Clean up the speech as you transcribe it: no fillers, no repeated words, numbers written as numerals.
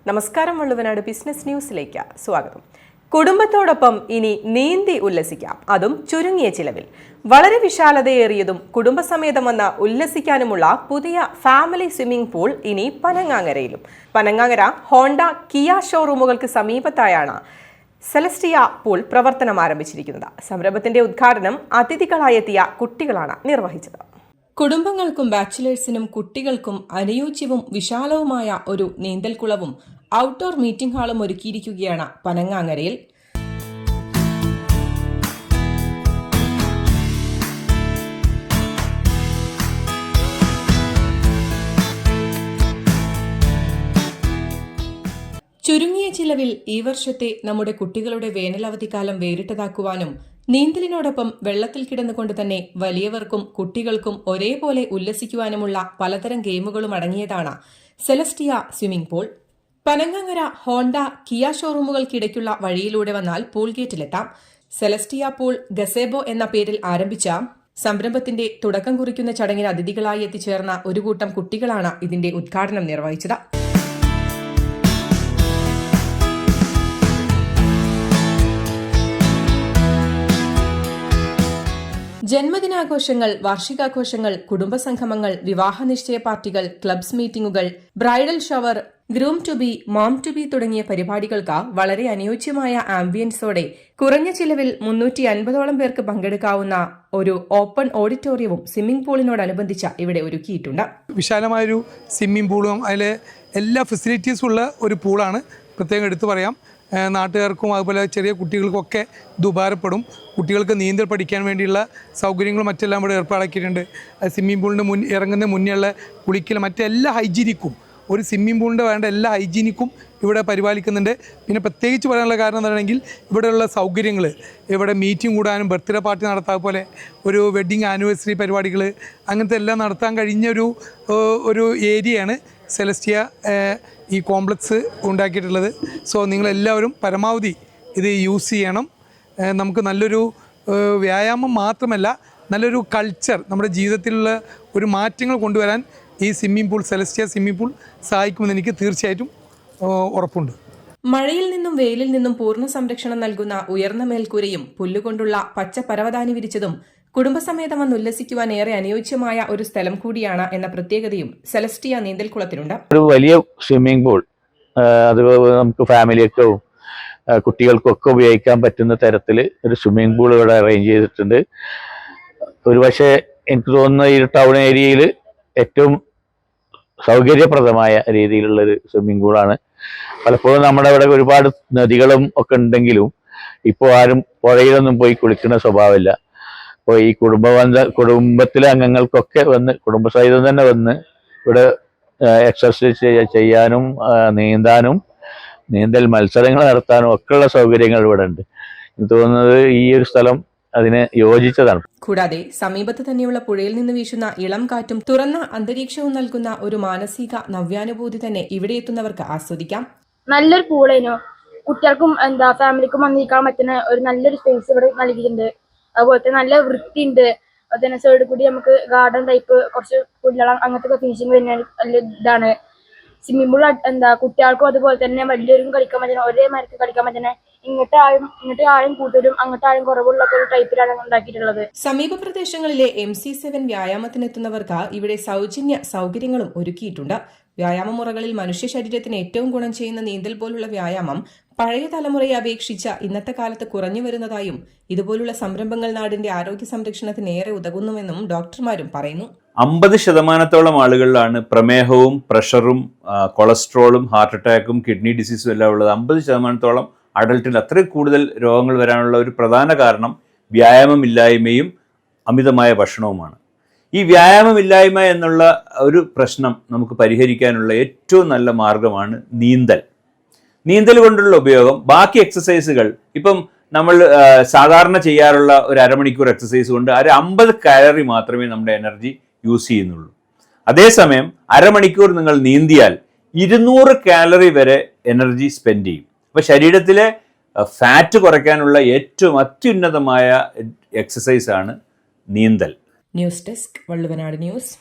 നമസ്കാരം, വള്ളുവനാട് ബിസിനസ് ന്യൂസിലേക്ക് സ്വാഗതം. കുടുംബത്തോടൊപ്പം ഇനി നീന്തി ഉല്ലസിക്കാം, അതും ചുരുങ്ങിയ ചിലവിൽ. വളരെ വിശാലതയേറിയതും കുടുംബസമേതം വന്ന് ഉല്ലസിക്കാനുമുള്ള പുതിയ ഫാമിലി സ്വിമ്മിംഗ് പൂൾ ഇനി പനങ്ങാങ്ങരയിലും. പനങ്ങാങ്ങര ഹോണ്ട കിയ ഷോറൂമുകൾക്ക് സമീപത്തായാണ് സെലസ്റ്റിയ പൂൾ പ്രവർത്തനം ആരംഭിച്ചിരിക്കുന്നത്. സംരംഭത്തിന്റെ ഉദ്ഘാടനം അതിഥികളായെത്തിയ കുട്ടികളാണ് നിർവഹിച്ചത്. കുടുംബങ്ങൾക്കും ബാച്ചിലേഴ്സിനും കുട്ടികൾക്കും അനുയോജ്യവും വിശാലവുമായ ഒരു നീന്തൽക്കുളവും ഔട്ട്ഡോർ മീറ്റിംഗ് ഹാളും ഒരുക്കിയിരിക്കുകയാണ് പനങ്ങാങ്ങരയിൽ. ചുരുങ്ങിയ ചിലവിൽ ഈ വർഷത്തെ നമ്മുടെ കുട്ടികളുടെ വേനലവധിക്കാലം വേറിട്ടതാക്കുവാനും നീന്തലിനോടൊപ്പം വെള്ളത്തിൽ കിടന്നുകൊണ്ട് തന്നെ വലിയവർക്കും കുട്ടികൾക്കും ഒരേപോലെ ഉല്ലസിക്കുവാനുമുള്ള പലതരം ഗെയിമുകളും അടങ്ങിയതാണ് Celestia swimming pool. Panangangara Honda Kia ഷോറൂമുകൾക്കിടയ്ക്കുള്ള വഴിയിലൂടെ വന്നാൽ പൂൾ ഗേറ്റിലെത്താം. സെലസ്റ്റിയ പൂൾ ഗസേബോ എന്ന പേരിൽ ആരംഭിച്ച സംരംഭത്തിന്റെ തുടക്കം കുറിക്കുന്ന ചടങ്ങിന് അതിഥികളായി എത്തിച്ചേർന്ന ഒരു കൂട്ടം കുട്ടികളാണ് ഇതിന്റെ ഉദ്ഘാടനം നിർവഹിച്ചത്. ജന്മദിനാഘോഷങ്ങൾ, വാർഷികാഘോഷങ്ങൾ, കുടുംബസംഗമങ്ങൾ, വിവാഹ നിശ്ചയ പാർട്ടികൾ, ക്ലബ്സ് മീറ്റിംഗുകൾ, bridal shower, groom to be, mom to be തുടങ്ങിയ പരിപാടികൾക്ക് വളരെ അനുയോജ്യമായ ആംബിയൻസോടെ കുറഞ്ഞ ചിലവിൽ 350ഓളം പേർക്ക് പങ്കെടുക്കാവുന്ന ഒരു ഓപ്പൺ ഓഡിറ്റോറിയവും സ്വിമ്മിംഗ് പൂളിനോടനുബന്ധിച്ച് ഇവിടെ ഒരുക്കിയിട്ടുണ്ട്. വിശാലമായൊരു സ്വിമ്മിംഗ് പൂളും അതിലെ എല്ലാ ഫെസിലിറ്റീസും ഉള്ള ഒരു പൂളാണ്. പ്രത്യേകം എടുത്തു പറയാം, നാട്ടുകാർക്കും അതുപോലെ ചെറിയ കുട്ടികൾക്കൊക്കെ ഇത് ഉപകാരപ്പെടും. കുട്ടികൾക്ക് നീന്തൽ പഠിക്കാൻ വേണ്ടിയുള്ള സൗകര്യങ്ങളും മറ്റെല്ലാം ഇവിടെ ഏർപ്പാടാക്കിയിട്ടുണ്ട്. സ്വിമ്മിംഗ് പൂളിൻ്റെ ഇറങ്ങുന്ന മുന്നേയുള്ള കുളിക്കൽ മറ്റെല്ലാ ഹൈജീനിക്കും, ഒരു സ്വിമ്മിംഗ് പൂളിൻ്റെ വേണ്ട എല്ലാ ഹൈജീനിക്കും ഇവിടെ പരിപാലിക്കുന്നുണ്ട്. പിന്നെ പ്രത്യേകിച്ച് പറയാനുള്ള കാരണം എന്താണെങ്കിൽ ഇവിടെയുള്ള സൗകര്യങ്ങൾ, ഇവിടെ മീറ്റിംഗ് കൂടാനും ബർത്ത്ഡേ പാർട്ടി നടത്താൻ പോലെ ഒരു വെഡ്ഡിങ് ആനിവേഴ്സറി പരിപാടികൾ അങ്ങനത്തെ എല്ലാം നടത്താൻ കഴിഞ്ഞ ഒരു ഏരിയയാണ് സെലസ്റ്റിയ ഈ കോംപ്ലക്സ് ഉണ്ടാക്കിയിട്ടുള്ളത്. സോ നിങ്ങളെല്ലാവരും പരമാവധി ഇത് യൂസ് ചെയ്യണം. നമുക്ക് നല്ലൊരു വ്യായാമം മാത്രമല്ല, നല്ലൊരു കൾച്ചർ, നമ്മുടെ ജീവിതത്തിലുള്ള ഒരു മാറ്റങ്ങൾ കൊണ്ടുവരാൻ ഈ swimming pool, Celestia swimming pool സഹായിക്കുമെന്ന് എനിക്ക് തീർച്ചയായിട്ടും ഉറപ്പുണ്ട്. മഴയിൽ നിന്നും വെയിലിൽ നിന്നും പൂർണ്ണ സംരക്ഷണം നൽകുന്ന ഉയർന്ന മേൽക്കൂരയും പുല്ലുകൊണ്ടുള്ള പച്ച പരവതാനി വിരിച്ചതും കുടുംബസമേതം വന്ന് ഉല്ലസിക്കുവാൻ ഏറെ അനുയോജ്യമായ ഒരു സ്ഥലം കൂടിയാണ് എന്ന പ്രത്യേകതയും സെലസ്റ്റിയ നീന്തൽക്കുളത്തിനുണ്ട്. ഒരു വലിയ സ്വിമ്മിംഗ് പൂൾ, അത് നമുക്ക് ഫാമിലിയൊക്കെ കുട്ടികൾക്കൊക്കെ ഉപയോഗിക്കാൻ പറ്റുന്ന തരത്തിൽ ഒരു സ്വിമ്മിംഗ് പൂൾ ഇവിടെ അറേഞ്ച് ചെയ്തിട്ടുണ്ട്. ഒരുപക്ഷെ എനിക്ക് തോന്നുന്ന ഈ ടൗൺ ഏരിയയിൽ ഏറ്റവും സൗകര്യപ്രദമായ രീതിയിലുള്ളൊരു സ്വിമ്മിംഗ് പൂളാണ്. പലപ്പോഴും നമ്മുടെ ഇവിടെ ഒരുപാട് നദികളും ഒക്കെ ഉണ്ടെങ്കിലും ഇപ്പോൾ ആരും പുഴയിലൊന്നും പോയി കുളിക്കുന്ന സ്വഭാവമില്ല. അപ്പോൾ ഈ കുടുംബത്തിലെ അംഗങ്ങൾക്കൊക്കെ വന്ന് കുടുംബസഹിതം തന്നെ വന്ന് ഇവിടെ എക്സർസൈസ് ചെയ്യാനും നീന്താനും നീന്തൽ മത്സരങ്ങൾ നടത്താനും ഒക്കെയുള്ള സൗകര്യങ്ങൾ ഇവിടെ ഉണ്ട്. എനിക്ക് തോന്നുന്നത് ഈ ഒരു സ്ഥലം അതിന് യോജിച്ചതാണ്. കൂടാതെ സമീപത്ത് തന്നെയുള്ള പുഴയിൽ നിന്ന് വീശുന്ന ഇളം കാറ്റും തുറന്ന അന്തരീക്ഷവും നൽകുന്ന ഒരു മാനസിക നവ്യാനുഭൂതി തന്നെ ഇവിടെ എത്തുന്നവർക്ക് ആസ്വദിക്കാം. നല്ലൊരു പൂളേനോ, കുട്ടികൾക്കും ഫാമിലിക്കും വന്നിരിക്കാൻ പറ്റുന്ന ഒരു നല്ലൊരു സ്പേസ് ഇവിടെ നൽകിയിട്ടുണ്ട്. അതുപോലെ തന്നെ നല്ല വൃത്തിയുണ്ട്. അതുപോലെ സൈഡിൽ കൂടി നമുക്ക് ഗാർഡൻ ടൈപ്പ് കുറച്ച് പുല്ലളം അങ്ങനത്തെ ഫിനിഷിങ് വരുന്ന നല്ല ഇതാണ്. സ്വിമ്മിംഗ് പൂൾ കുട്ടികൾക്കും അതുപോലെ തന്നെ വലിയവർക്കും കളിക്കാൻ പറ്റുന്ന, ഒരേ മരത്തിൽ കളിക്കാൻ പറ്റുന്ന, ഇങ്ങോട്ട് ആഴം കൂടുതലും അങ്ങോട്ട് ആഴം കുറവുള്ള ഒരു ടൈപ്പിലാണ് ഉണ്ടാക്കിയിട്ടുള്ളത്. സമീപ പ്രദേശങ്ങളിലെ MC7 വ്യായാമത്തിനെത്തുന്നവർക്ക് ഇവിടെ സൗജന്യ സൗകര്യങ്ങളും ഒരുക്കിയിട്ടുണ്ട്. വ്യായാമ മുറകളിൽ മനുഷ്യ ശരീരത്തിന് ഏറ്റവും ഗുണം ചെയ്യുന്ന നീന്തൽ പോലുള്ള വ്യായാമം പഴയ തലമുറയെ അപേക്ഷിച്ച് ഇന്നത്തെ കാലത്ത് കുറഞ്ഞു വരുന്നതായും ഇതുപോലുള്ള സംരംഭങ്ങൾ നാടിന്റെ ആരോഗ്യ സംരക്ഷണത്തിന് ഏറെ ഉതകുന്നുവെന്നും ഡോക്ടർമാരും പറയുന്നു. 50% ആളുകളിലാണ് പ്രമേഹവും പ്രഷറും കൊളസ്ട്രോളും ഹാർട്ട് അറ്റാക്കും കിഡ്നി ഡിസീസും എല്ലാം ഉള്ളത്. 50% അഡൽട്ടിൽ അത്രയും കൂടുതൽ രോഗങ്ങൾ വരാനുള്ള ഒരു പ്രധാന കാരണം വ്യായാമമില്ലായ്മയും അമിതമായ ഭക്ഷണവുമാണ്. ഈ വ്യായാമമില്ലായ്മ എന്നുള്ള ഒരു പ്രശ്നം നമുക്ക് പരിഹരിക്കാനുള്ള ഏറ്റവും നല്ല മാർഗമാണ് നീന്തൽ. നീന്തൽ കൊണ്ടുള്ള ഉപയോഗം ബാക്കി എക്സസൈസുകൾ, ഇപ്പം നമ്മൾ സാധാരണ ചെയ്യാറുള്ള ഒരു അരമണിക്കൂർ എക്സസൈസ് കൊണ്ട് 50 കാലറി മാത്രമേ നമ്മുടെ എനർജി യൂസ് ചെയ്യുന്നുള്ളൂ. അതേസമയം അരമണിക്കൂർ നിങ്ങൾ നീന്തിയാൽ 200 കാലറി വരെ എനർജി സ്പെൻഡ് ചെയ്യും. അപ്പോൾ ശരീരത്തിലെ ഫാറ്റ് കുറയ്ക്കാനുള്ള ഏറ്റവും അത്യുന്നതമായ എക്സസൈസാണ് നീന്തൽ. News desk, Valluvanad news.